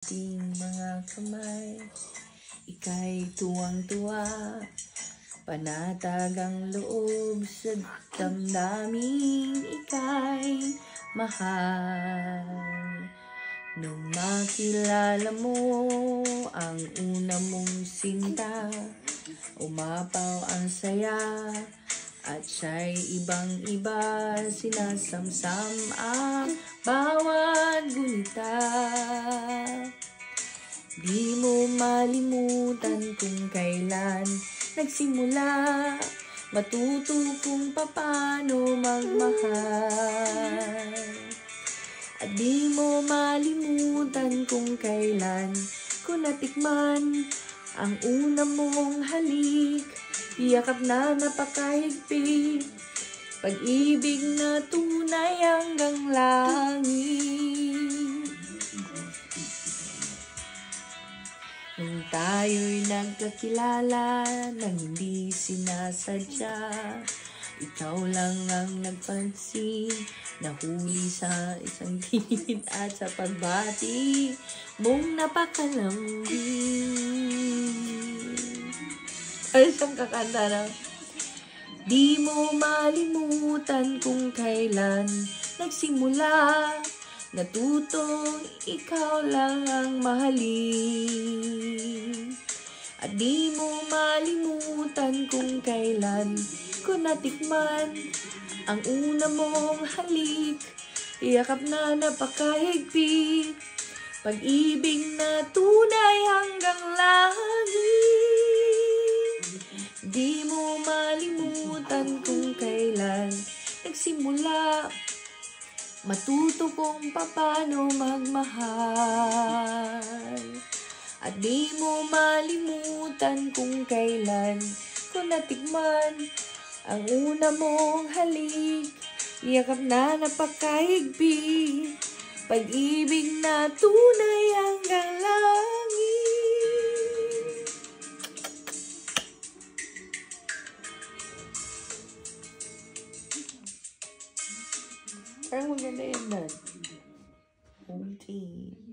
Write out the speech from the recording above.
ating mga kamay, ika'y tuwang-tuwa, panatag ang loob sa damdaming ika'y mahal. Nung makilala mo ang una mong sinta, umapaw ang saya at siya'y ibang-iba, sinasamsam ang bawat gunita. Di mo malimutan kung kailan nagsimula, matuto kung paano magmahal. At di mo malimutan kung kailan ko natikman ang una mong halik, yakap na napakahigpit, pag-ibig na tunay hanggang langit. Nung tayo'y nagkakilala nang hindi sinasadya, ikaw lang ang nagpansin, nahuli sa isang gilid at sa pagbati mong napakalambing. Ay, siyang kakanta na. Di mo malimutan kung kailan nagsimula, natutong ikaw lang ang mahalin. At di mo malimutan kung kailan ko natikman ang una mong halik, yakap na napakahigpit, pag-ibig na tunay hanggang langit. Di mo malimutan kung kailan nagsimula, matuto kung paano magmahal. At di mo malimutan kung kailan ko natikman ang una mong halik, yakap na napakahigpit, pag-ibig na tunay hanggang langit. Parang maganda yan, Dad. Home team.